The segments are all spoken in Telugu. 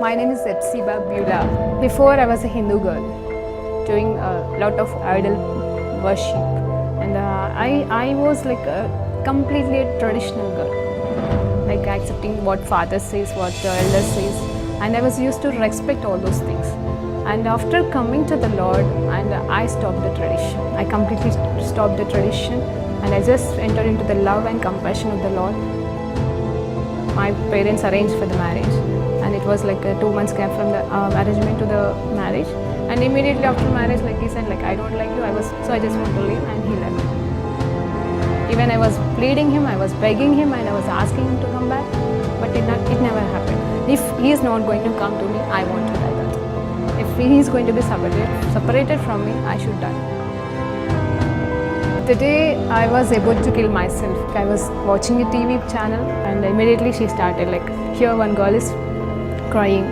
My name is Epsiba Beulah. Before I was a Hindu girl doing a lot of idol worship, and I was like a completely a traditional girl, like accepting what father says, what the elder says, and I was used to respect all those things. And after coming to the Lord, and I stopped the tradition. I completely stopped the tradition, and I just entered into the love and compassion of the Lord. My parents arranged for the marriage, and it was like a 2 months gap from the arrangement to the marriage. And immediately after marriage, like he said, like I don't like you. I just want to leave, and he left. Even I was pleading him, I was begging him, and I was asking him to come back, but it never happened. If he is not going to come to me, I want to die. That if he is going to be separated from me, I should die. The day I was able to kill myself, I was watching a TV channel, and immediately she started like, here one girl is crying.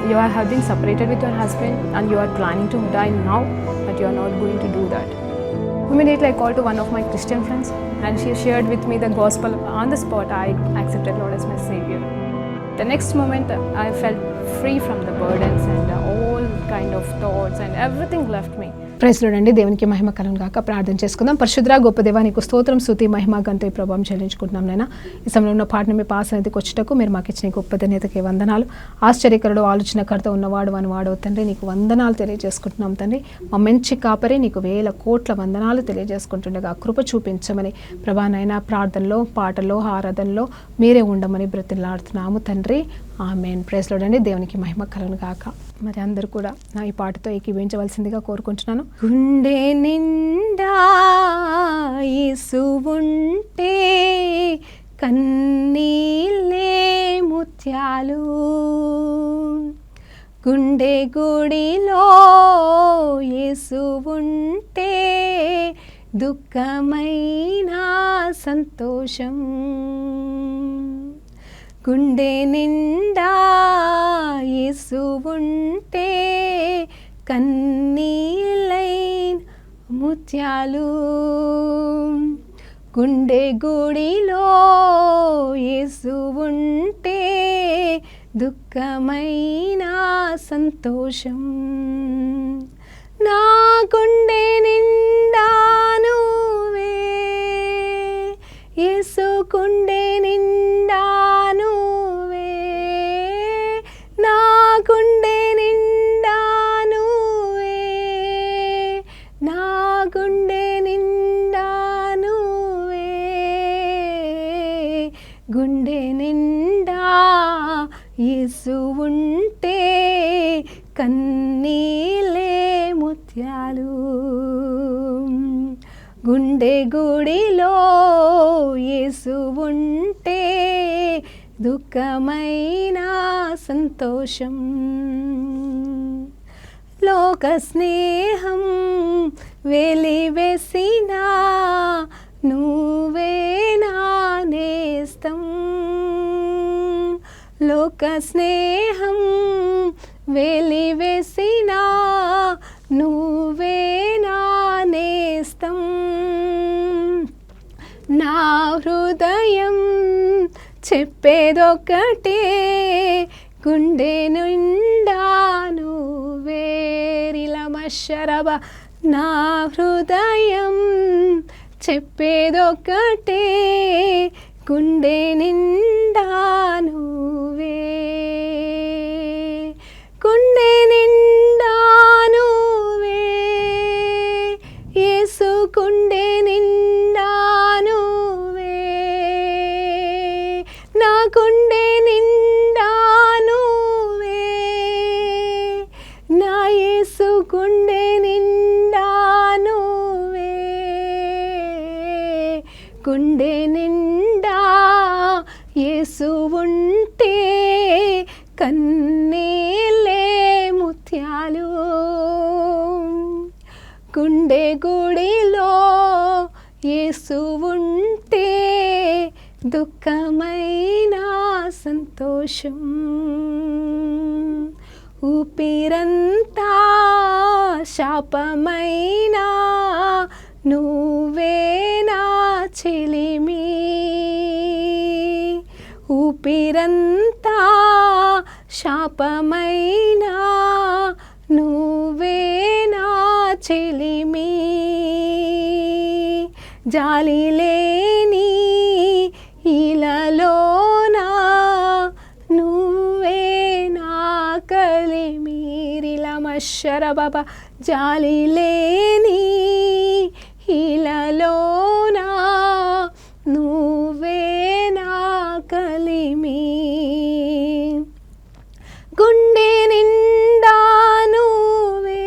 You have been separated with your husband and you are planning to die now, but you are not going to do that. Immediately I called to one of my Christian friends, and she shared with me the gospel. On the spot, I accepted Lord as my Savior. The next moment, I felt free from the burdens and all kind of thoughts, and everything left me. Praise lord అండి. దేవునికి మహిమ కలుగును గాక. ప్రార్థన చేసుకుందాం. పరిశుద్ధ గొప్ప దేవా, నీకు స్తోత్రం, స్తుతి, మహిమ, ఘనత, ప్రభావం చెల్లించుకుంటున్నాం నైనా. ఈ సమయంలో ఉన్న పాటను మీ పాసనదికి వచ్చేటకు మీరు మాకు ఇచ్చిన గొప్ప ధన్యతకి వందనాలు. ఆశ్చర్యకరుడు, ఆలోచనకర్త ఉన్నవాడు అని వాడవు తండ్రి, నీకు వందనాలు తెలియజేసుకుంటున్నాం తండ్రి. మా మంచి కాపరి నీకు వేల కోట్ల వందనాలు తెలియజేసుకుంటుండగా కృప చూపించమని ప్రభానైనా ప్రార్థనలో, పాటల్లో, ఆరాధనలో మీరే ఉండమని బ్రతిలాడుతున్నాము తండ్రి. ఆమేన్. ప్రైజ్ లార్డ్ అండి. దేవునికి మహిమ కలుగును గాక. మరి అందరూ కూడా నా ఈ పాటతో ఏకీభవించవలసిందిగా కోరుకుంటున్నాను. గుండె నిండా యేసు ఉంటే కన్నీళ్ళే ముత్యాలు, గుండె గుడిలో యేసు ఉంటే దుఃఖమైన సంతోషం, గుండె నిండా యేసు ఉంటే కన్నీళ్ళైన ముత్యాలు, గుండె గుడిలో యేసు ఉంటే దుఃఖమైన సంతోషం. నా గుండె నిండా నువ్వే యేసు, గుండె నిండా నువ్వే, నా గుండె నిండా నువ్వే, నా గుండె నిండా నువ్వే, గుండె నిండా యేసు ఉంటే కన్నీళ్ళే ముత్యాలు, గుండె గుడిలో యేసు ఉంటే దుఃఖమైన సంతోషం. లోక స్నేహం వెలివేసినా నువ్వే నా నేస్తం, లోక స్నేహం వెలివేసినా నువ్వే నా నేస్తం. నా హృదయం చెప్పేదొక్కటే, గుండె నిండా నువ్వే రిలమశరబ. నా హృదయం చెప్పేదొక్కటే, గుండె నిండా నువ్వే, గుండె నిండా నువ్వే యేసు, గుండె నిండా నువ్వే, నా గుండె నిండా నువ్వే, నా యేసు గుండె నిండా నువ్వే, గుండె నిండా యేసు ఉంటే కన్నీళ్ళే ముత్యాలు, గుండె గుడిలో యేసు ఉంటే దుఃఖమైన సంతోషం. ఊపిరంతా శాపమైనా నువ్వే నా చెలిమి, ఊపిరంతా శాపమైనా నువ్వే నా చెలిమి, జాలి లేని ఇలలోనా నువ్వే నా కలిమిరిలా మషర బాబా, జాలి లేని ఇలలోనా నువ్వే నా కలిమి, గుండె నిండా నువ్వే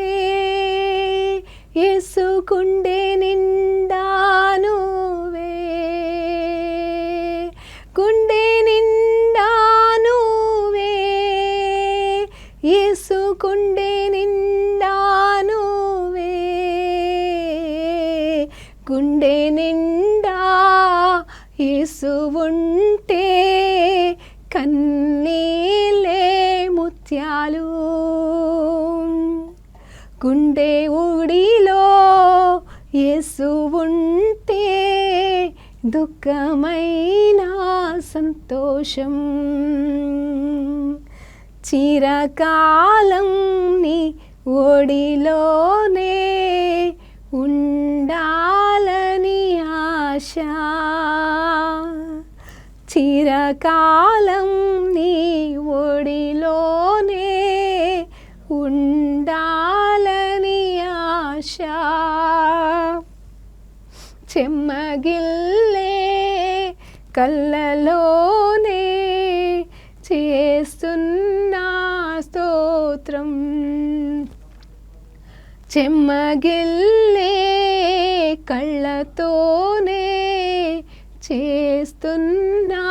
యేసు, గుండె నిండా నువ్వే, గుండె నిండా నువ్వే యేసు, గుండె నిండా నువ్వే, గుండె నిండా యేసు ఉంటే కన్నీలే ముత్యాలు, గుండె ఊడిలో యేసు ఉంటే దుఃఖమైన సంతోషం, చిరకాలం నీ ఒడిలోనే ఉండాలని ఆశ, చిరకాలం నీ ఒడిలోనే ఉండాలని ఆశ, చెమ్మగిల్లే కళ్ళలోనే చేస్తున్నా స్తోత్రం, చెమ్మగిల్లే కళ్ళతోనే చేస్తున్నా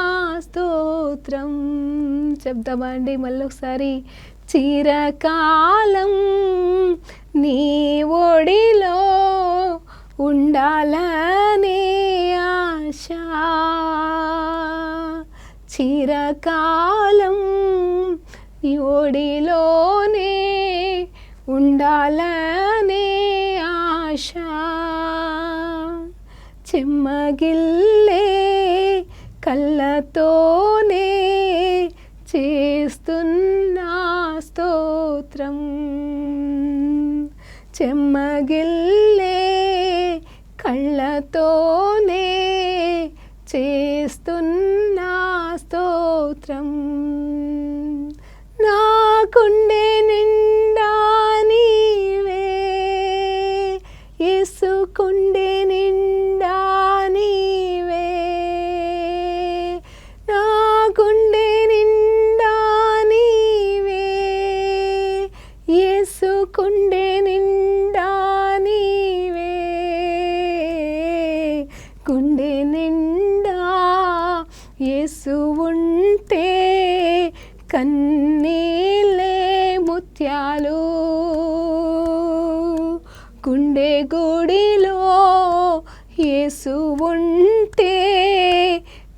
స్తోత్రం. చెప్దామండి మళ్ళొకసారి, చిరకాలం నీ ఒడిలో ఉండాలనే ఆశ, చిరకాలం నీ ఒడిలోనే ఉండాలనే ఆశ, చెమ్మగిల్లే కళ్ళతోనే చేస్తున్నా స్తోత్రం, చెమ్మగిల్లే కళ్ళతోనే చేస్తున్నా స్తోత్రం, నా గుండె నిండా నీవే యేసు, గుండె నిండా నీవే, నా గుండె నిండా నీవే యేసు, గుండె నిండా నీవే, గుండె నిండా యేసు ఉంటే కన్నీలే ముత్యాలు, గుండె గుడిలో యేసు ఉంటే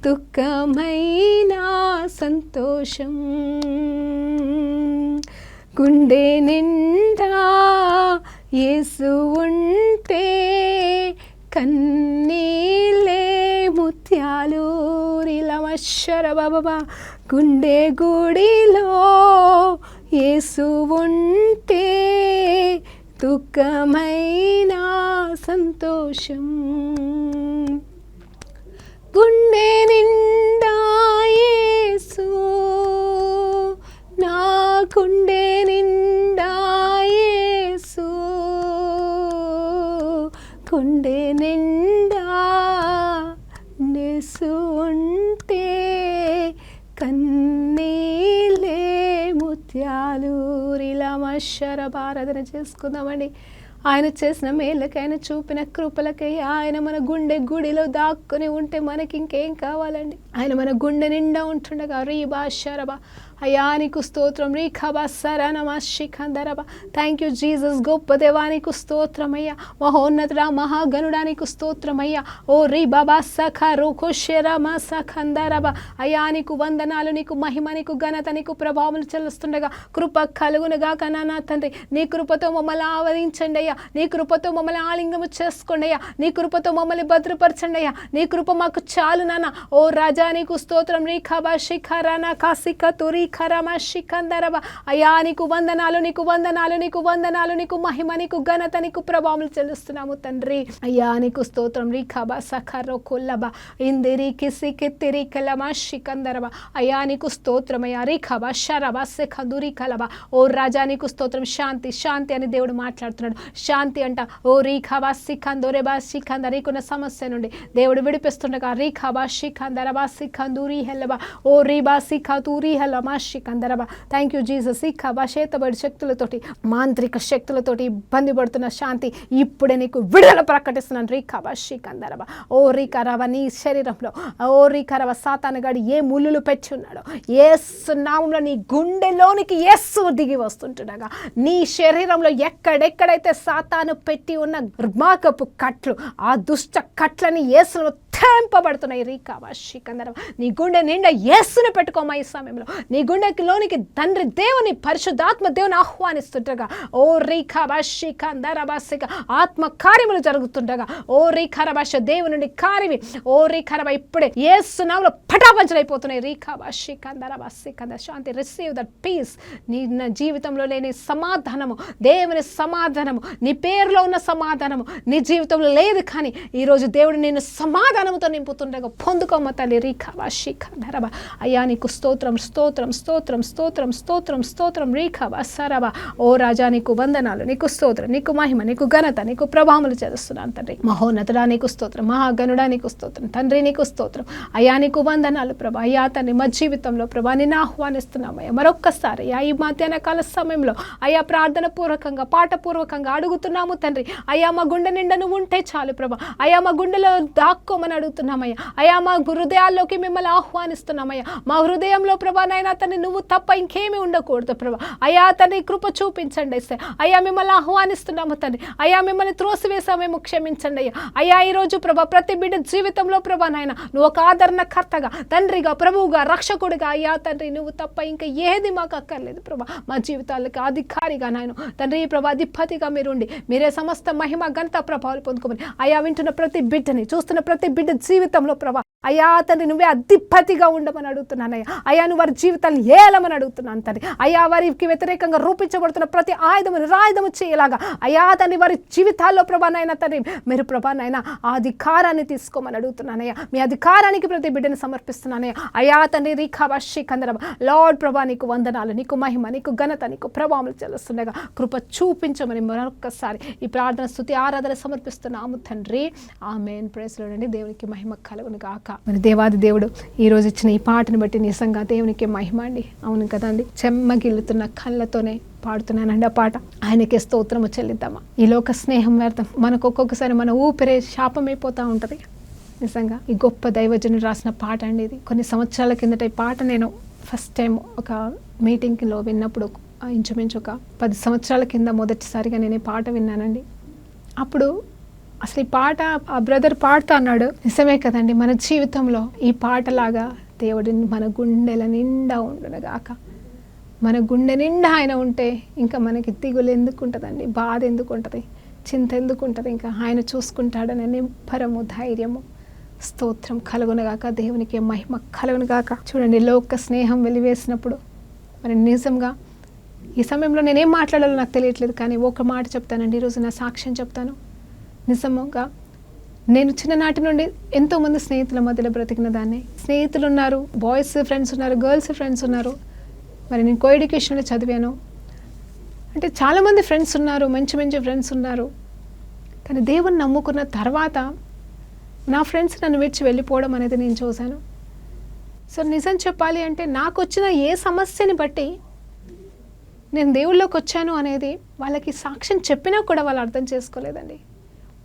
దుఃఖమైన సంతోషం, గుండె నిండా యేసు ఉంటే కన్నీలే ముత్యాలు, రిలమశ్వర బాబా, గుండె గుడిలో యేసు ఉంటే దుఃఖమైన సంతోషం, గుండె నిండా యేసు, నా గుండె నిండా యేసు, గుండె నిండా యేసు ఉంటే కన్నీలే ముత్యాలు, రిలమశ్వర ఆరాధన చేసుకుందామండి. ఆయన చేసిన మేళ్ళకి, ఆయన చూపిన కృపలకై ఆయన మన గుండె గుడిలో దాక్కుని ఉంటే మనకి ఇంకేం కావాలండి. ఆయన మన గుండె నిండా ఉంటుండగా రీబా శరబా, అయ్యా నీకు స్తోత్రం, రీఖబా సరనమా శిఖందరబా. థ్యాంక్ యూ జీసస్, గొప్ప దేవానికి స్తోత్రమయ్యా, మహోన్నతుడా మహాగణుడానికి స్తోత్రమయ్యా. ఓ రీ బాబా సఖ రోఖోషరమా సఖందరబా. అయ్యా నీకు వందనాలు, నీకు మహిమ, నీకు ఘనత, నీకు ప్రభావం చెల్లిస్తుండగా కృప కలుగునుగా కన్నా నా తండ్రి, నీ కృపతో మమ్మల్ని ఆవరించండి అయ్యా. అయ్యా, నీ కృపతో మమ్మల్ని ఆలింగము చేసుకోండి అయ్యా, నీ కృపతో మమ్మల్ని భద్రపరచండి అయ్యా, నీ కృప మాకు చాలు నాన్న. ఓ రాజా నీకు స్తోత్రం. రీఖాబా శిఖరానా కాసిక తురీ ఖరమా శిఖందరబా. అయ్యా నీకు వందనాలు, నీకు వందనాలు, నీకు వందనాలు, నీకు మహిమ, నీకు ఘనత, నీకు ప్రభావం చెల్లిస్తున్నాము తండ్రి. అయ్యా నీకు స్తోత్రం. రీఖాబా సఖరో కొల్లబా ఇందిరి కిసికి తిరి కలమా శిఖందరబా. అయ్యా నీకు స్తోత్రం అయ్యా. రీఖాబా షరబా శఖదురి కలబా. ఓ రాజా నీకు స్తోత్రం. శాంతి శాంతి అని దేవుడు మాట్లాడుతున్నాడు. శాంతి అంట. ఓ రీఖాబా శిఖందోరేబా శిఖంద, నీకున్న సమస్య నుండి దేవుడు విడిపిస్తుండగా రీఖాబా శిఖందరబా శిఖందూరి హెల్లబా. ఓ రీబా శిఖతూరి హెల్లమా శిఖందరబా. Thank you Jesus. రీఖాబా చేతబడి శక్తులతోటి, మాంత్రిక శక్తులతోటి ఇబ్బంది పడుతున్న శాంతి ఇప్పుడే నీకు విడుదల ప్రకటిస్తున్నాను. రీఖాబా శిఖందరబా. ఓ రీకరవ నీ శరీరంలో, ఓ రీకరవ సాతానుగాడు ఏ ముళ్ళులు పెట్టి ఉన్నాడో యేసు నామంలో నీ గుండెలోనికి యేసు దిగి వస్తుంటుండగా నీ శరీరంలో ఎక్కడెక్కడైతే సాతాను పెట్టి ఉన్న దుర్మార్గపు కట్లు, ఆ దుష్ట కట్లని యేసులో తెంపబడుతున్నాయి. రీకాబా శిఖందరబా. నీ గుండె నిండా యేసుని పెట్టుకోమా ఈ సమయంలో. నీ గుండెలోనికి తండ్రి దేవుని పరిశుద్ధాత్మ దేవుని ఆహ్వానిస్తుండగా ఓ రీఖాబా శిఖందరబా శిఖ ఆత్మ కార్యములు జరుగుతుండగా ఓ రీఖరభాష దేవుని నుండి కారివి ఓ రీఖరభ ఇప్పుడే యేసు నామములో పటాపంచలైపోతున్నాయి. రీఖాబా శిఖందరబా శిఖంద. శాంతి. Receive that peace. నీ జీవితంలో లేని సమాధానము, దేవుని సమాధానము, నీ పేరులో ఉన్న సమాధానము నీ జీవితంలో లేదు, కానీ ఈరోజు దేవుడు నేను సమాధానముతో నింపుతుండగా పొందుకోమ తల్లి. రీఖాబా శిఖందరబా. అయ్యా నీకు స్తోత్రం స్తోత్రం స్తోత్రం స్తోత్రం స్తోత్రం స్తోత్రం. రీఖాబా సరబా. ఓ రాజా నీకు వందనాలు, నీకు స్తోత్రం, నీకు మహిమ, నీకు ఘనత, నీకు ప్రభావములు చేస్తున్నాను తండ్రి. మహోన్నతుడా నీకు స్తోత్రం, మహాగణుడా నీకు స్తోత్రం తండ్రి, నీకు స్తోత్రం. అయ్యా నీకు వందనాలు ప్రభా. అయ్యా తండ్రి మా జీవితంలో ప్రభా నిన్ను ఆహ్వానిస్తున్నాం అయ్యా. మరొక్కసారి అయ్యా ఈ మధ్యాహ్న కాల సమయంలో అయ్యా ప్రార్థన పూర్వకంగా పాఠపూర్వకంగా అడుగుతున్నాము తండ్రి. అయ్యా మా గుండె నిండా నువ్వు ఉంటే చాలు ప్రభా. అయ్యా మా గుండెలో దాక్కోమని అడుగుతున్నామయ్యా. అయ్యా మా హృదయాల్లోకి మిమ్మల్ని ఆహ్వానిస్తున్నామయ్యా. మా హృదయంలో ప్రభా నాయనా తండ్రి నువ్వు తప్ప ఇంకేమీ ఉండకూడదు ప్రభా. అయ్యా తండ్రి కృప చూపించండి అయ్యా. మిమ్మల్ని ఆహ్వానిస్తున్నాము తండ్రి. అయ్యా మిమ్మల్ని త్రోసివేసామేమో క్షమించండి అయ్యా. అయ్యా ఈరోజు ప్రభా ప్రతి బిడ్డ జీవితంలో ప్రభా నాయన నువ్వు ఒక ఆదరణకర్తగా, తండ్రిగా, ప్రభువుగా, రక్షకుడిగా అయ్యా తండ్రి నువ్వు తప్ప ఇంకా ఏది మాకు అక్కర్లేదు ప్రభా. మా జీవితాలకు అధికారిగా నాయన తండ్రి ప్రభా అధిపతిగా మీరుండి మీరే సమస్త మహిమ ఘనత ప్రభావాలు పొందుకోమని అయ్యా వింటున్న ప్రతి బిడ్డని, చూస్తున్న ప్రతి బిడ్డ జీవితంలో ప్రభా అయ్యా తండ్రి నువ్వే అధిపతిగా ఉండమని అడుగుతున్నానయ్యా. అయ్యా నువ్వు వారి జీవితాన్ని ఏలమని అడుగుతున్నాను తండ్రి. అయ్యా వారికి వ్యతిరేకంగా రూపించబడుతున్న ప్రతి ఆయుధము చేయలాగా అయ్యా తండ్రి వారి జీవితాల్లో ప్రభానైనా తండ్రి మీరు ప్రభానైనా ఆ అధికారాన్ని తీసుకోమని అడుగుతున్నానయ్యా. మీ అధికారానికి ప్రతి బిడ్డని సమర్పిస్తున్నానయ్యా. అయ్యా తండ్రి రీఖాబా శిఖందరబా. లార్డ్ ప్రభా నీకు వందనాలు, నీకు మహిమ, నీకు ఘనత, నీకు ప్రభావం చెల్లిస్తుండగా కృప చూపించమని మరొకసారి ఈ ప్రార్థన స్తుతి ఆరాధన సమర్పిస్తున్నాము తండ్రి. ఆమేన్. ప్రైజ్ లార్డ్ అండి. దేవునికి మహిమ కలుగును గాక. మరి దేవాది దేవుడు ఈరోజు ఇచ్చిన ఈ పాటను బట్టి నిజంగా దేవునికి మహిమ అండి. అవును కదండి. చెమ్మగిల్లుతున్న కళ్ళతోనే పాడుతున్నానండి ఆ పాట. ఆయనకే స్తోత్రము చెల్లిద్దామా. ఈ లోక స్నేహం వ్యర్థం. మనకు ఒక్కొక్కసారి మన ఊపిరే శాపమైపోతూ ఉంటుంది. నిజంగా ఈ గొప్ప దైవజనుడు రాసిన పాట అండి ఇది. కొన్ని సంవత్సరాల కిందట ఈ పాట నేను ఫస్ట్ టైం ఒక మీటింగ్లో విన్నప్పుడు ఇంచుమించు ఒక 10 సంవత్సరాల కింద మొదటిసారిగా నేను ఈ పాట విన్నానండి. అప్పుడు అసలు ఈ పాట ఆ బ్రదర్ పాడుతూ అన్నాడు. నిజమే కదండి. మన జీవితంలో ఈ పాటలాగా దేవుడిని మన గుండెల నిండా ఉండునుగాక. మన గుండె నిండా ఆయన ఉంటే ఇంకా మనకి దిగులు ఎందుకు ఉంటుందండి, బాధ ఎందుకు ఉంటుంది, చింత ఎందుకు ఉంటుంది. ఇంకా ఆయన చూసుకుంటాడనే నింపరము, ధైర్యము, స్తోత్రం కలుగునుగాక. దేవునికి మహిమ కలుగునుగాక. చూడండి లోక స్నేహం వెలివేసినప్పుడు మరి నిజంగా ఈ సమయంలో నేనేం మాట్లాడాలో నాకు తెలియట్లేదు, కానీ ఒక మాట చెప్తానండి. ఈరోజు నా సాక్ష్యం చెప్తాను. నిజంగా నేను చిన్ననాటి నుండి ఎంతోమంది స్నేహితుల మధ్యలో బ్రతికిన దాన్ని. స్నేహితులు ఉన్నారు, బాయ్స్ ఫ్రెండ్స్ ఉన్నారు, గర్ల్స్ ఫ్రెండ్స్ ఉన్నారు. మరి నేను కో ఎడ్యుకేషన్లో చదివాను. అంటే చాలామంది ఫ్రెండ్స్ ఉన్నారు, మంచి మంచి ఫ్రెండ్స్ ఉన్నారు. కానీ దేవుని నమ్ముకున్న తర్వాత నా ఫ్రెండ్స్ నన్ను విడిచి వెళ్ళిపోవడం అనేది నేను చూశాను. సో నిజం చెప్పాలి అంటే నాకు వచ్చిన ఏ సమస్యని బట్టి నేను దేవుళ్ళలోకి వచ్చాను అనేది వాళ్ళకి సాక్ష్యం చెప్పినా కూడా వాళ్ళు అర్థం చేసుకోలేదండి.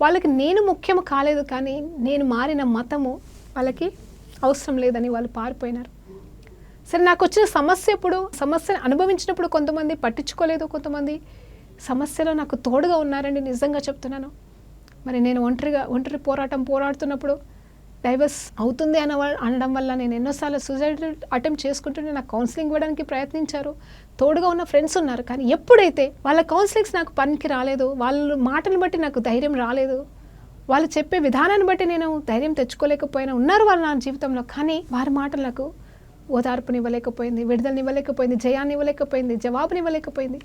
వాళ్ళకి నేను ముఖ్యము కాలేదు, కానీ నేను మారిన మతము వాళ్ళకి అవసరం లేదని వాళ్ళు పారిపోయినారు. సరే నాకు వచ్చిన సమస్యను అనుభవించినప్పుడు కొంతమంది పట్టించుకోలేదు, కొంతమంది సమస్యలో నాకు తోడుగా ఉన్నారండి. నిజంగా చెప్తున్నాను. మరి నేను ఒంటరి పోరాడుతున్నప్పుడు డైవర్స్ అవుతుంది అనడం వల్ల నేను ఎన్నోసార్లు సూసైడ్ అటెంప్ట్ చేసుకుంటుంటే నాకు కౌన్సిలింగ్ ఇవ్వడానికి ప్రయత్నించారు, తోడుగా ఉన్న ఫ్రెండ్స్ ఉన్నారు. కానీ ఎప్పుడైతే వాళ్ళ కౌన్సిలింగ్స్ నాకు పనికి రాలేదు, వాళ్ళ మాటను బట్టి నాకు ధైర్యం రాలేదు, వాళ్ళు చెప్పే విధానాన్ని బట్టి నేను ధైర్యం తెచ్చుకోలేకపోయినా, ఉన్నారు వాళ్ళు నా జీవితంలో, కానీ వారి మాటలు నాకు ఓదార్పునివ్వలేకపోయింది, విడుదలనివ్వలేకపోయింది, జయాన్ని ఇవ్వలేకపోయింది, జవాబునివ్వలేకపోయింది.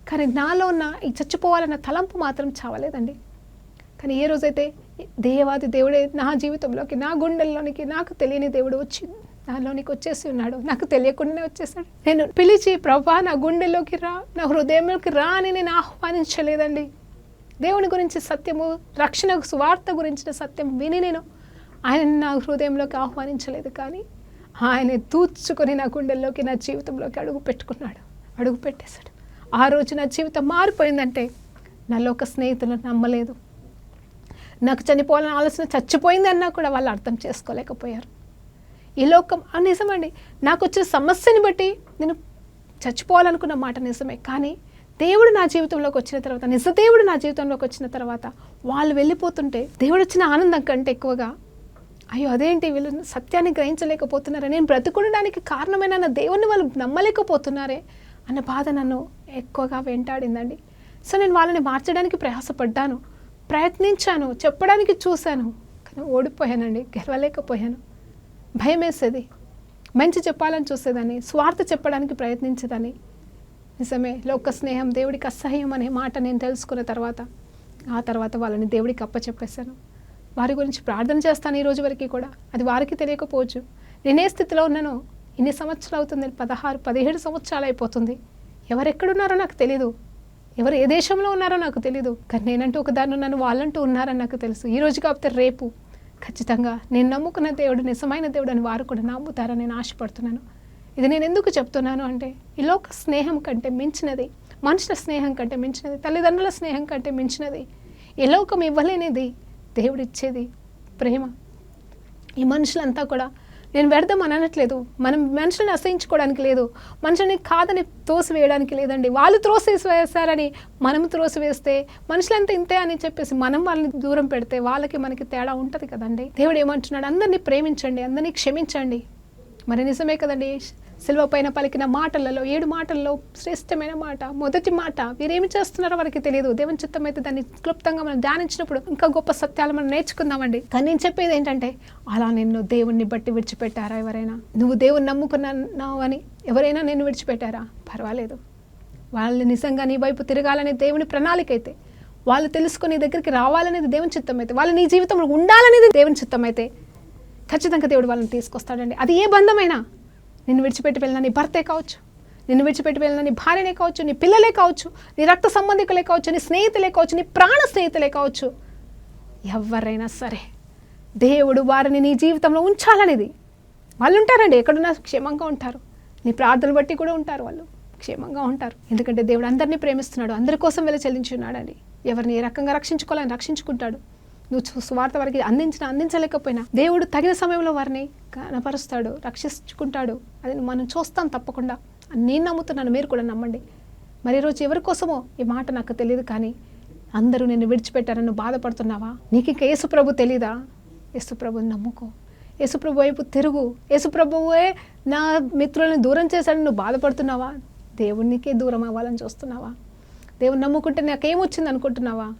కానీ నాలో ఉన్న ఈ చచ్చిపోవాలన్న తలంపు మాత్రం చావలేదండి. కానీ ఏ రోజైతే దేవాది దేవుడే నా జీవితంలోకి, నా గుండెల్లోనికి, నాకు తెలియని దేవుడు వచ్చి నాలోనికి వచ్చేసి ఉన్నాడు, నాకు తెలియకుండానే వచ్చేసాడు. నేను పిలిచి ప్రభా నా గుండెల్లోకి రా, నా హృదయంలోకి రా అని నేను ఆహ్వానించలేదండి. దేవుని గురించి సత్యము, రక్షణ సువార్త గురించిన సత్యం విని నేను ఆయన నా హృదయంలోకి ఆహ్వానించలేదు, కానీ ఆయన తూచుకొని నా గుండెల్లోకి, నా జీవితంలోకి అడుగు పెట్టేశాడు. ఆ రోజు నా జీవితం మారిపోయిందంటే నాలో ఒక స్నేహితులు నమ్మలేదు, నాకు చనిపోవాలని ఆలోచన చచ్చిపోయింది అన్నా కూడా వాళ్ళు అర్థం చేసుకోలేకపోయారు. ఈ లోకం నిజమండి, నాకు వచ్చే సమస్యని బట్టి నేను చచ్చిపోవాలనుకున్న మాట నిజమే, కానీ దేవుడు నా జీవితంలోకి వచ్చిన తర్వాత, నిజదేవుడు నా జీవితంలోకి వచ్చిన తర్వాత వాళ్ళు వెళ్ళిపోతుంటే దేవుడు వచ్చిన ఆనందం కంటే ఎక్కువగా అయ్యో అదేంటి వీళ్ళు సత్యాన్ని గ్రహించలేకపోతున్నారే, నేను బ్రతుకుండడానికి కారణమైన నా దేవుణ్ణి వాళ్ళు నమ్మలేకపోతున్నారే అన్న బాధ నన్ను ఎక్కువగా వెంటాడిందండి. సో నేను వాళ్ళని మార్చడానికి ప్రయాసపడ్డాను, ప్రయత్నించాను, చెప్పడానికి చూశాను, కానీ ఓడిపోయానండి, గెలవలేకపోయాను. భయం వేసేది, మంచి చెప్పాలని చూసేదాన్ని, స్వార్థ చెప్పడానికి ప్రయత్నించేదాన్ని. నిజమే, లోక స్నేహం దేవుడికి అసహ్యం అనే మాట నేను తెలుసుకున్న తర్వాత, ఆ తర్వాత వాళ్ళని దేవుడికి అప్పచెప్పేశాను. వారి గురించి ప్రార్థన చేస్తాను ఈ రోజు వరకు కూడా, అది వారికి తెలియకపోవచ్చు. నేనే స్థితిలో ఉన్నానో ఇన్ని సంవత్సరాలు అవుతుంది, 16-17 సంవత్సరాలు అయిపోతుంది. ఎవరెక్కడున్నారో నాకు తెలీదు, ఎవరు ఏ దేశంలో ఉన్నారో నాకు తెలీదు, కానీ నేనంటూ ఒకదాన్ని ఉన్నాను, వాళ్ళంటూ ఉన్నారని నాకు తెలుసు. ఈ రోజు కాకపోతే రేపు ఖచ్చితంగా నేను నమ్ముకున్న దేవుడు నిజమైన దేవుడు అని వారు కూడా నమ్ముతారని నేను ఆశపడుతున్నాను. ఇది నేను ఎందుకు చెప్తున్నాను అంటే, ఈ లోక స్నేహం కంటే మించినది, మనుషుల స్నేహం కంటే మించినది, తల్లిదండ్రుల స్నేహం కంటే మించినది, ఈ లోకం ఇవ్వలేనిది దేవుడిచ్చేది ప్రేమ. ఈ మనుషులంతా కూడా, నేను వ్యర్థం అని అనట్లేదు, మనం మనుషులను అసహించుకోవడానికి లేదు, మనుషులని కాదని త్రోసివేయడానికి లేదండి. వాళ్ళు త్రోసివేశారని మనం త్రోసివేస్తే, మనుషులంతా ఇంతే అని చెప్పేసి మనం వాళ్ళని దూరం పెడితే వాళ్ళకి మనకి తేడా ఉంటుంది కదండి. దేవుడు ఏమంటున్నాడు, అందరినీ ప్రేమించండి, అందరినీ క్షమించండి. మరి నిజమే కదండి, సిలువ పైన పలికిన మాటలలో 7 మాటల్లో శ్రేష్టమైన మాట, మొదటి మాట, వీరేమి చేస్తున్నారో వారికి తెలియదు. దేవుని చిత్తం అయితే దాన్ని క్లుప్తంగా మనం ధ్యానించినప్పుడు ఇంకా గొప్ప సత్యాలు మనం నేర్చుకుందామండి. కానీ నేను చెప్పేది ఏంటంటే, అలా నిన్ను దేవుణ్ణి బట్టి విడిచిపెట్టారా ఎవరైనా? నువ్వు దేవుని నమ్ముకున్నావు అని ఎవరైనా నిన్ను విడిచిపెట్టారా? పర్వాలేదు, వాళ్ళు నిజంగా నీ వైపు తిరగాలనే దేవుని ప్రణాళిక అయితే, వాళ్ళు తెలుసుకొని నీ దగ్గరికి రావాలనేది దేవుని చిత్తం అయితే, వాళ్ళు నీ జీవితంలో ఉండాలనేది దేవుని చిత్తం అయితే, ఖచ్చితంగా దేవుడు వాళ్ళని తీసుకొస్తాడండి. అది ఏ బంధమైనా, నిన్ను విడిచిపెట్టి వెళ్ళిన నీ భర్తే కావచ్చు, నిన్ను విడిచిపెట్టి వెళ్ళిన నీ భార్యనే కావచ్చు, నీ పిల్లలే కావచ్చు, నీ రక్త సంబంధికులే కావచ్చు, నీ స్నేహితులే కావచ్చు, నీ ప్రాణ స్నేహితులే కావచ్చు, ఎవరైనా సరే దేవుడు వారిని నీ జీవితంలో ఉంచాలనేది. వాళ్ళు ఉంటారండి, ఎక్కడున్నా క్షేమంగా ఉంటారు, నీ ప్రార్థనలు బట్టి కూడా ఉంటారు, వాళ్ళు క్షేమంగా ఉంటారు. ఎందుకంటే దేవుడు అందరినీ ప్రేమిస్తున్నాడు, అందరి కోసం వెళ్ళి చెల్లించున్నాడండి. ఎవరిని ఏ రకంగా రక్షించుకోవాలని రక్షించుకుంటాడు. నువ్వు సువార్త వారికి అందించలేకపోయినా దేవుడు తగిన సమయంలో వారిని కనపరుస్తాడు, రక్షించుకుంటాడు. అది మనం చూస్తాం తప్పకుండా. నేను నమ్ముతున్నాను, మీరు కూడా నమ్మండి. మరి ఈరోజు ఎవరి కోసమో ఈ మాట నాకు తెలియదు, కానీ అందరూ నిన్ను విడిచిపెట్టారని నువ్వు బాధపడుతున్నావా? నీకు ఇంకా యేసుప్రభు తెలీదా? యేసుప్రభుని నమ్ముకో, యేసుప్రభు వైపు తిరుగు. యేసుప్రభువే నా మిత్రులను దూరం చేశాడని నువ్వు బాధపడుతున్నావా? దేవునికే దూరం అవ్వాలని చూస్తున్నావా? దేవుని నమ్ముకుంటే నాకేమొచ్చింది అనుకుంటున్నావా?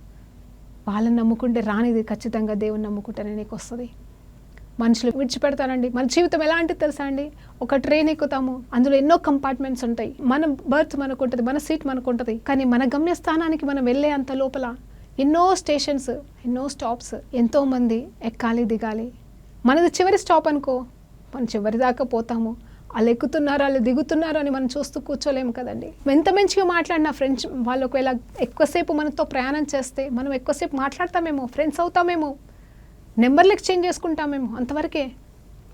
వాళ్ళని నమ్ముకుంటే రానిది ఖచ్చితంగా దేవుని నమ్ముకుంటేనే నీకు వస్తుంది. మనుషులు విడిచిపెడతానండి. మన జీవితం ఎలాంటిది తెలుసా అండి, ఒక ట్రైన్ ఎక్కుతాము, అందులో ఎన్నో కంపార్ట్మెంట్స్ ఉంటాయి, మన బర్త్ మనకు ఉంటుంది, మన సీట్ మనకు ఉంటుంది, కానీ మన గమ్యస్థానానికి మనం వెళ్ళే అంత లోపల ఎన్నో స్టేషన్స్, ఎన్నో స్టాప్స్, ఎంతోమంది ఎక్కాలి దిగాలి. మనది చివరి స్టాప్ అనుకో, మనం చివరి దాకా పోతాము, వాళ్ళు ఎక్కుతున్నారు వాళ్ళు దిగుతున్నారు అని మనం చూస్తూ కూర్చోలేము కదండి. ఎంత మంచిగా మాట్లాడినా ఫ్రెండ్స్ వాళ్ళు ఒకవేళ ఎక్కువసేపు మనతో ప్రయాణం చేస్తే మనం ఎక్కువసేపు మాట్లాడతామేమో, ఫ్రెండ్స్ అవుతామేమో, నెంబర్లు ఎక్స్చేంజ్ చేసుకుంటామేమో, అంతవరకే.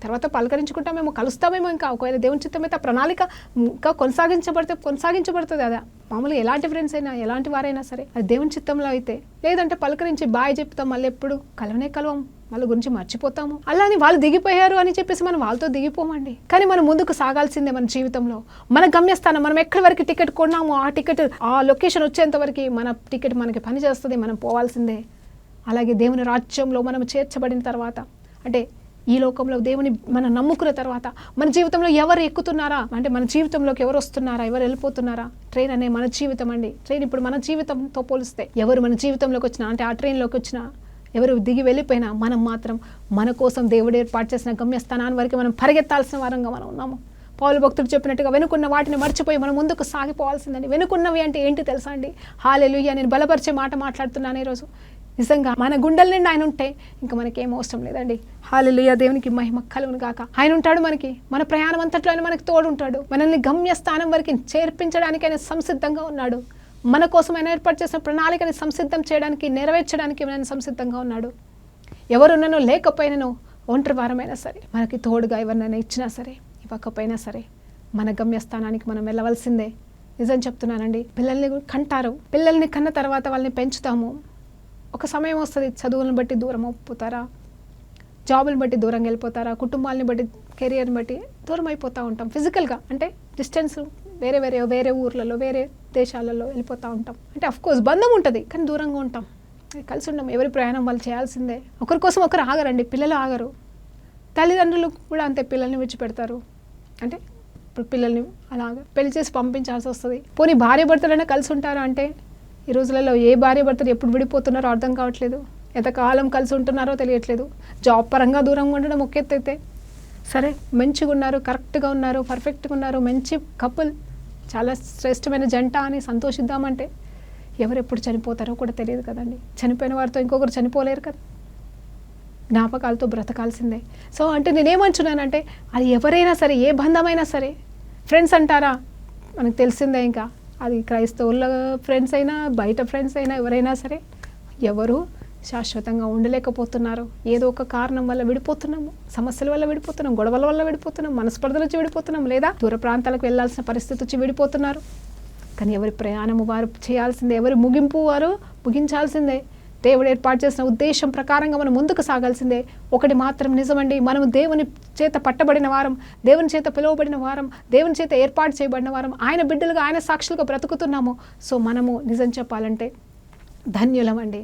తర్వాత పలకరించుకుంటామేమో, కలుస్తామేమో. ఇంకా ఒకవేళ దేవుని చిత్తం అయితే ప్రణాళిక ఇంకా కొనసాగించబడుతుంది. అదా మామూలుగా ఎలాంటి ఫ్రెండ్స్ అయినా, ఎలాంటి వారైనా సరే, అది దేవుని చిత్తంలో అయితే. లేదంటే పలకరించి బాయ్ చెప్తాం, మళ్ళీ ఎప్పుడు కలవం, వాళ్ళ గురించి మర్చిపోతాము. అలా అని వాళ్ళు దిగిపోయారు అని చెప్పేసి మనం వాళ్ళతో దిగిపోమండి. కానీ మనం ముందుకు సాగాల్సిందే మన జీవితంలో. మన గమ్యస్థానం, మనం ఎక్కడి వరకు టికెట్ కొన్నామో ఆ టికెట్, ఆ లొకేషన్ వచ్చేంత వరకు మన టికెట్ మనకి పని చేస్తుంది, మనం పోవాల్సిందే. అలాగే దేవుని రాజ్యంలో మనం చేర్చబడిన తర్వాత అంటే ఈ లోకంలో దేవుని మనం నమ్ముకున్న తర్వాత మన జీవితంలో ఎవరు ఎక్కుతున్నారా, అంటే మన జీవితంలోకి ఎవరు వస్తున్నారా, ఎవరు వెళ్ళిపోతున్నారా. ట్రైన్ అనే మన జీవితం అండి. ట్రైన్ ఇప్పుడు మన జీవితంతో పోలిస్తే ఎవరు మన జీవితంలోకి వచ్చినా, అంటే ఆ ట్రైన్లోకి వచ్చినా, ఎవరు దిగి వెళ్ళిపోయినా మనం మాత్రం మన కోసం దేవుడు ఏర్పాటు చేసిన గమ్యస్థానాన్ని వరకు మనం పరిగెత్తాల్సిన వారంగా మనం ఉన్నాము. పౌలు భక్తుడు చెప్పినట్టుగా వెనుకున్న వాటిని మర్చిపోయి మనం ముందుకు సాగిపోవాల్సిందండి. వెనుకున్నవి అంటే ఏంటి తెలుసా అండి? హల్లెలూయా. నేను బలపరిచే మాట మాట్లాడుతున్నాను ఈరోజు. నిజంగా మన గుండెల నిండా ఆయన ఉంటే ఇంకా మనకేం అవసరం లేదండి. హల్లెలూయా. దేవునికి మహిమ కలుగును గాక. ఆయన ఉంటాడు మనకి, మన ప్రయాణం అంతట్లో ఆయన మనకి తోడు ఉంటాడు. మనల్ని గమ్యస్థానం వరకు చేర్పించడానికి ఆయన సంసిద్ధంగా ఉన్నాడు. మన కోసం ఆయన ఏర్పాటు చేసిన ప్రణాళికని సంసిద్ధం చేయడానికి, నెరవేర్చడానికి ఆయన సంసిద్ధంగా ఉన్నాడు. ఎవరున్ననో లేకపోయినను, ఒంటరి వారమైనా సరే, మనకి తోడుగా ఎవరినైనా ఇచ్చినా సరే, ఇవ్వకపోయినా సరే, మన గమ్యస్థానానికి మనం వెళ్ళవలసిందే. నిజం చెప్తున్నానండి. పిల్లల్ని కంటారు, పిల్లల్ని కన్న తర్వాత వాళ్ళని పెంచుతాము. ఒక సమయం వస్తుంది, చదువులను బట్టి దూరం అయిపోతారా, జాబులను బట్టి దూరంగా వెళ్ళిపోతారా, కుటుంబాలని బట్టి, కెరియర్ని బట్టి దూరం అయిపోతూ ఉంటాం. ఫిజికల్గా అంటే డిస్టెన్స్, వేరే ఊర్లలో, వేరే దేశాలలో వెళ్ళిపోతూ ఉంటాం. అంటే అఫ్కోర్స్ బంధం ఉంటుంది, కానీ దూరంగా ఉంటాం, కలిసి ఉండం. ఎవరి ప్రయాణం వాళ్ళు చేయాల్సిందే. ఒకరి కోసం ఒకరు ఆగరండి. పిల్లలు ఆగరు, తల్లిదండ్రులు కూడా అంతే పిల్లల్ని విడిచిపెడతారు. అంటే ఇప్పుడు పిల్లల్ని అలాగ పెళ్లి చేసి పంపించాల్సి వస్తుంది. పోనీ భార్య భర్తలైనా కలిసి ఉంటారు అంటే ఈ రోజులలో ఏ భార్య భర్తలు ఎప్పుడు విడిపోతున్నారో అర్థం కావట్లేదు. ఎంతకాలం కలిసి ఉంటున్నారో తెలియట్లేదు. జాబ్ పరంగా దూరంగా ఉండడం ఒక ఎత్తు అయితే, సరే మంచిగా ఉన్నారు, కరెక్ట్గా ఉన్నారు, పర్ఫెక్ట్గా ఉన్నారు, మంచి కపుల్, చాలా శ్రేష్టమైన జంట అని సంతోషిద్దామంటే ఎవరెప్పుడు చనిపోతారో కూడా తెలియదు కదండి. చనిపోయిన వారితో ఇంకొకరు చనిపోలేరు కదా, జ్ఞాపకాలతో బ్రతకాల్సిందే. సో అంటే నేనేమంటున్నానంటే అది ఎవరైనా సరే, ఏ బంధమైనా సరే, ఫ్రెండ్స్ అంటారా మనకు తెలిసిందే. ఇంకా అది క్రైస్తవుల ఫ్రెండ్స్ అయినా, బయట ఫ్రెండ్స్ అయినా, ఎవరైనా సరే, ఎవరు శాశ్వతంగా ఉండలేకపోతున్నారు. ఏదో ఒక కారణం వల్ల విడిపోతున్నాము, సమస్యల వల్ల విడిపోతున్నాం, గొడవల వల్ల విడిపోతున్నాం, మనస్పర్ధల వచ్చి విడిపోతున్నాం, లేదా దూర ప్రాంతాలకు వెళ్లాల్సిన పరిస్థితి వచ్చి విడిపోతున్నారు. కానీ ఎవరి ప్రయాణము వారు చేయాల్సిందే, ఎవరి ముగింపు వారు ముగించాల్సిందే. దేవుడు ఏర్పాటు చేసిన ఉద్దేశం ప్రకారంగా మనం ముందుకు సాగాల్సిందే. ఒకటి మాత్రం నిజమండి, మనము దేవుని చేత పట్టబడిన వారం, దేవుని చేత పిలువబడిన వారం, దేవుని చేత ఏర్పాటు చేయబడిన వారం, ఆయన బిడ్డలుగా, ఆయన సాక్షులుగా బ్రతుకుతున్నాము. సో మనము నిజం చెప్పాలంటే ధన్యులం అండి.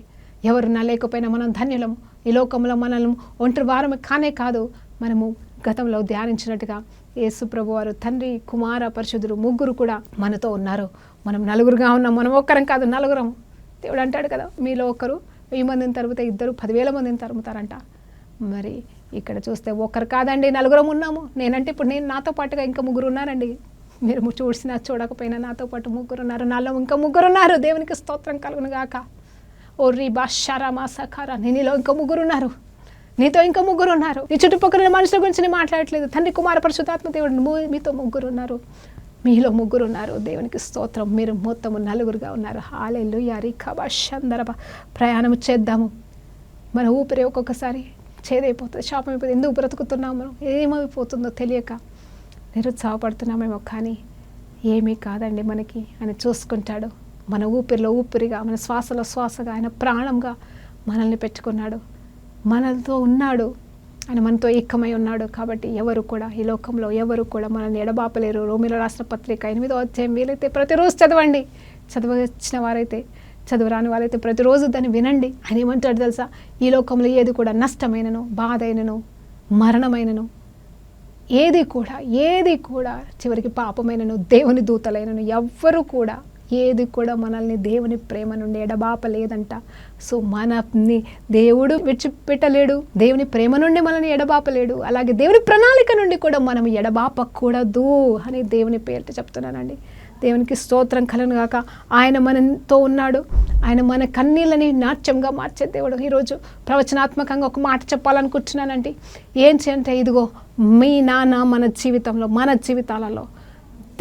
ఎవరున్నా లేకపోయినా మనం ధన్యులం. ఈ లోకంలో మనల్ని ఒంటరి వారం కానే కాదు, మనము గతంలో ధ్యానించినట్టుగా యేసు ప్రభు వారు తండ్రి, కుమార, పరిశుద్ధుడు ముగ్గురు కూడా మనతో ఉన్నారు. మనం నలుగురుగా ఉన్నాం, మనం ఒక్కరం కాదు, నలుగురం. దేవుడు అంటాడు కదా, మీలో ఒకరు 1000 మందిని తరిమితే ఇద్దరు 10,000 మందిని తరుముతారంట. మరి ఇక్కడ చూస్తే ఒకరు కాదండి, నలుగురం ఉన్నాము. నేనంటే ఇప్పుడు నాతో పాటుగా ఇంకా ముగ్గురు ఉన్నారండి. మీరు చూసినా చూడకపోయినా నాతో పాటు ముగ్గురు ఉన్నారు, నాలో ఇంకా ముగ్గురు ఉన్నారు. దేవునికి స్తోత్రం కలుగును గాక. ఓ రీ బాషారా మా సఖారా, నీలో ఇంకా ముగ్గురు ఉన్నారు, నీతో ఇంకా ముగ్గురు ఉన్నారు. నీ చుట్టుపక్కల మనుషుల గురించి నేను మాట్లాడట్లేదు. తండ్రి, కుమార, పరిశుద్ధాత్మ దేవుడు మీతో ముగ్గురు ఉన్నారు, మీలో ముగ్గురు ఉన్నారు. దేవునికి స్తోత్రం. మీరు మొత్తము నలుగురుగా ఉన్నారు. హల్లెలూయా. రిఖాబాషందరబ. ప్రయాణం చేద్దాము. మన ఊపిరి ఒక్కొక్కసారి చేదైపోతుంది, శాపం అయిపోతుంది. ఎందుకు బ్రతుకుతున్నాము, ఏమైపోతుందో తెలియక నిరుత్సాహపడుతున్నామేమో, కానీ ఏమీ కాదండి. మనకి ఆయన చూసుకుంటాడు. మన ఊపిరిలో ఊపిరిగా, మన శ్వాసలో శ్వాసగా, ఆయన ప్రాణంగా మనల్ని పెట్టుకున్నాడు, మనతో ఉన్నాడు, ఆయన మనతో ఏకమై ఉన్నాడు. కాబట్టి ఎవరు కూడా ఈ లోకంలో ఎవరు కూడా మనల్ని ఎడబాపలేరు. రోమిలో రాసిన పత్రిక 8వ అధ్యాయం వీలైతే ప్రతిరోజు చదవండి. చదవచ్చిన వారైతే, చదువురాని వారైతే ప్రతిరోజు దాన్ని వినండి. ఆయన ఏమంటాడు తెలుసా, ఈ లోకంలో ఏది కూడా నష్టమైనను, బాధైనను, మరణమైనను, ఏది కూడా చివరికి పాపమైనను, దేవుని దూతలైనను, ఎవ్వరు కూడా ఏది కూడా మనల్ని దేవుని ప్రేమ నుండి ఎడబాపలేదంట. సో మనల్ని దేవుడు విడిచిపెట్టలేడు, దేవుని ప్రేమ నుండి మనల్ని ఎడబాపలేడు. అలాగే దేవుని ప్రణాళిక నుండి కూడా మనం ఎడబాపకూడదు అని దేవుని పేరిట చెప్తున్నానండి. దేవునికి స్తోత్రం కలుగును గాక. ఆయన మనతో ఉన్నాడు. ఆయన మన కన్నీళ్ళని నాట్యంగా మార్చే దేవుడు. ఈరోజు ప్రవచనాత్మకంగా ఒక మాట చెప్పాలనుకుంటున్నానండి. ఏంటి అంటే, ఇదిగో మీ నాన్న మన జీవితంలో, మన జీవితాలలో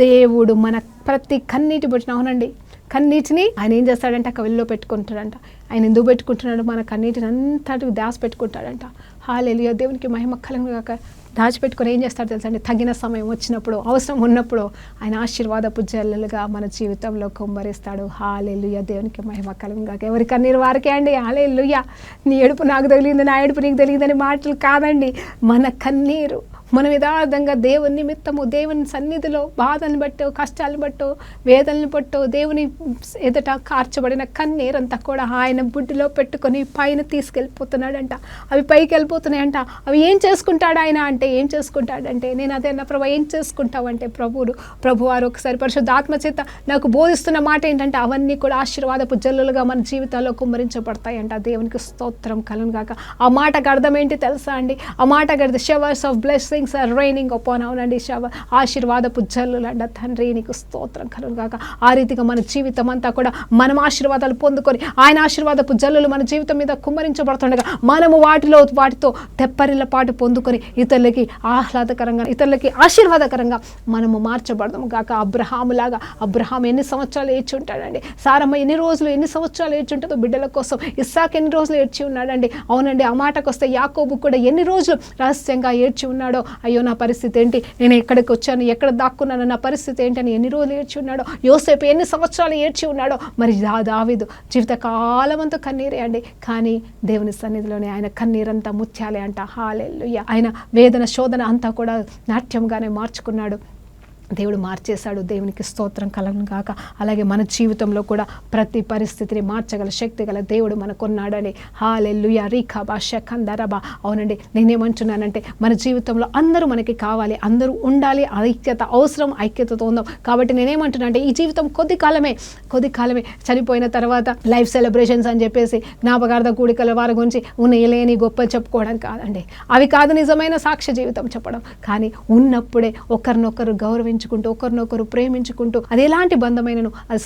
దేవుడు మన ప్రతి కన్నీటి బట్టిన, అవునండి, కన్నీటిని ఆయన ఏం చేస్తాడంటే కవిల్లో పెట్టుకుంటాడంట. ఆయన ఎందుకు పెట్టుకుంటున్నాడు, మన కన్నీటిని అంతటి దాచి పెట్టుకుంటాడంట. హల్లెలూయా. దేవునికి మహిమ కలుగును గాక. దాచిపెట్టుకొని ఏం చేస్తాడు తెలుసండి, తగిన సమయం వచ్చినప్పుడు, అవసరం ఉన్నప్పుడు ఆయన ఆశీర్వాదపు జల్లులుగా మన జీవితంలో కుమ్మరిస్తాడు. హల్లెలూయా. దేవునికి మహిమ కలుగును గాక. ఎవరి కన్నీరు వారికే అండి. హల్లెలూయా. నీ ఏడుపు నాకు తగిలింది, నా ఏడుపు నీకు తగిలిందని మాటలు కాదండి. మన కన్నీరు మనం యథార్థంగా దేవుని నిమిత్తము దేవుని సన్నిధిలో బాధలను బట్టో కష్టాలను బట్టో వేదనలు బట్టో దేవుని ఎదుట కార్చబడిన కన్నీరంతా కూడా ఆయన బుడ్డిలో పెట్టుకొని పైన తీసుకెళ్ళిపోతున్నాడంట. అవి పైకి వెళ్ళిపోతున్నాయంట. అవి ఏం చేసుకుంటాడు ఆయన అంటే, ఏం చేసుకుంటాడంటే, నేను అదే అన్న ప్రభు ఏం చేసుకుంటావు అంటే, ప్రభువారు ఒకసారి పరిశుద్ధాత్మ చేత నాకు బోధిస్తున్న మాట ఏంటంటే, అవన్నీ కూడా ఆశీర్వాదపు జల్లులుగా మన జీవితాల్లో కుమ్మరించబడతాయంట. దేవునికి స్తోత్రం కలుగును గాక. ఆ మాటకు అర్థం ఏంటి తెలుసా అండి? ఆ మాటకు అర్థం showers of blessings are raining upon. అవునండి, ఆశీర్వాదపు జల్లులు అంట. తండ్రి నీకు స్తోత్రం కలుగును గాక. ఆ రీతిగా మన జీవితం అంతా కూడా మనం ఆశీర్వాదాలు పొందుకొని ఆయన ఆశీర్వాదపు జల్లులు మన జీవితం మీద కుమ్మరించబడుతుండగా మనము వాటితో తెప్పరిల్ల పాటు పొందుకొని ఇతరులకి ఆహ్లాదకరంగా, ఇతరులకి ఆశీర్వాదకరంగా మనము మార్చబడదాము గాక. అబ్రహాములాగా, అబ్రహాం ఎన్ని సంవత్సరాలు ఏడ్చి ఉంటాడండి. సారమ్మ ఎన్ని రోజులు, ఎన్ని సంవత్సరాలు ఏడ్చి ఉంటుందో బిడ్డల కోసం. ఇస్సాక్ ఎన్ని రోజులు ఏడ్చి ఉన్నాడండి. అవునండి, ఆ మాటకు వస్తే యాకోబు కూడా ఎన్ని రోజులు రహస్యంగా ఏడ్చి ఉన్నాడో. అయ్యో నా పరిస్థితి ఏంటి, నేను ఎక్కడికి వచ్చాను, ఎక్కడ దాక్కున్నాను, నా పరిస్థితి ఏంటని ఎన్ని రోజులు ఏడ్చి ఉన్నాడో. యోసేపు ఎన్ని సంవత్సరాలు ఏడ్చి ఉన్నాడో. మరి దావీదు జీవితకాలం అంతా కన్నీరే అండి. కానీ దేవుని సన్నిధిలోనే ఆయన కన్నీరంతా ముత్యాలే అంట. హల్లెలూయా. ఆయన వేదన శోధన అంతా కూడా నాట్యంగానే మార్చుకున్నాడు. దేవుడు మార్చేశాడు. దేవునికి స్తోత్రం కలుగును గాక. అలాగే మన జీవితంలో కూడా ప్రతి పరిస్థితిని మార్చగల శక్తి గల దేవుడు మనకున్నాడని. హల్లెలూయా. రీఖాబా షకందరబా. అవునండి, నేనేమంటున్నానంటే మన జీవితంలో అందరూ మనకి కావాలి, అందరూ ఉండాలి. ఐక్యత అవసరం, ఐక్యతతో ఉందాం. కాబట్టి నేనేమంటున్నా అంటే ఈ జీవితం కొద్ది కాలమే చనిపోయిన తర్వాత లైఫ్ సెలబ్రేషన్స్ అని చెప్పేసి జ్ఞాపకార్థ కూడికల వారి గురించి లేని గొప్ప చెప్పుకోవడం కాదండి. అవి కాదు నిజమైన సాక్ష్య జీవితం చెప్పడం. కానీ ఉన్నప్పుడే ఒకరినొకరు గౌరవించుకుంటూ, ఒకరినొకరు ప్రేమించుకుంటూ, అది ఎలాంటి బంధమైనను, అది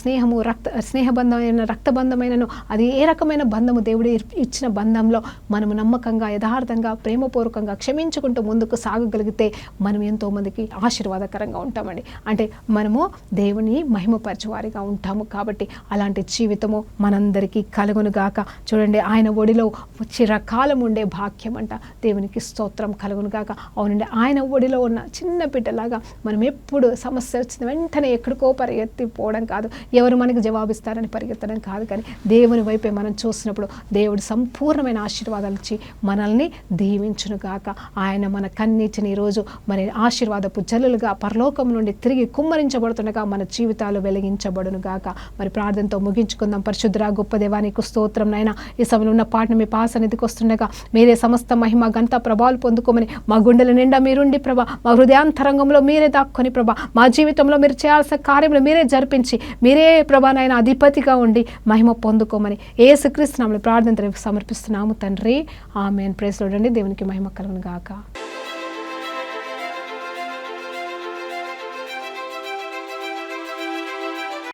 స్నేహబంధమైన రక్తబంధమైనను, అది ఏ రకమైన బంధము దేవుడు ఇచ్చిన బంధంలో మనము నమ్మకంగా, యథార్థంగా, ప్రేమపూర్వకంగా క్షమించుకుంటూ ముందుకు సాగగలిగితే మనం ఎంతో మందికి ఆశీర్వాదకరంగా ఉంటామండి. అంటే మనము దేవుని మహిమపరచువారిగా ఉంటాము. కాబట్టి అలాంటి జీవితము మనందరికీ కలుగును గాక. చూడండి, ఆయన ఒడిలో చిరకాలం ఉండే భాగ్యం అంట. దేవునికి స్తోత్రం కలుగును గాక. అవునండి, ఆయన ఒడిలో ఉన్న చిన్న బిడ్డలాగా మనం ఎప్పుడు సమస్య వచ్చిన వెంటనే ఎక్కడికో పరిగెత్తిపోవడం కాదు, ఎవరు మనకు జవాబిస్తారని పరిగెత్తడం కాదు. కానీ దేవుని వైపే మనం చూసినప్పుడు దేవుడు సంపూర్ణమైన ఆశీర్వాదాలు ఇచ్చి మనల్ని దీవించును గాక. ఆయన మన కన్నీటిని ఈరోజు మరి ఆశీర్వాదపు జల్లులుగా పరలోకం నుండి తిరిగి కుమ్మరించబడుతుండగా మన జీవితాలు వెలిగించబడును గాక. మరి ప్రార్థనతో ముగించుకుందాం. పరిశుద్ధ గొప్ప దేవానికి స్తోత్రం నాయన. ఈ సమయంలో ఉన్న పాటను మీ పాసన్నిధికి వస్తుండగా మీరే సమస్త మహిమ ఘనత ప్రభావాలు పొందుకోమని, మా గుండెల నిండా మీరుండి ప్రభా, మా హృదయాంతరంగంలో మీరే దాక్కొని ప్రభా, మా జీవితంలో మీరు చేయాల్సిన కార్యములు మీరే జరిపించి, మీరే ప్రభా నాయన అధిపతిగా ఉండి మహిమ పొందుకోమని యేసుక్రీస్తు నామములో ప్రార్థన సమర్పిస్తున్నాము తండ్రి. ఆమేన్. ప్రైజ్ లార్డ్ అండి. దేవునికి మహిమ కలుగును గాక.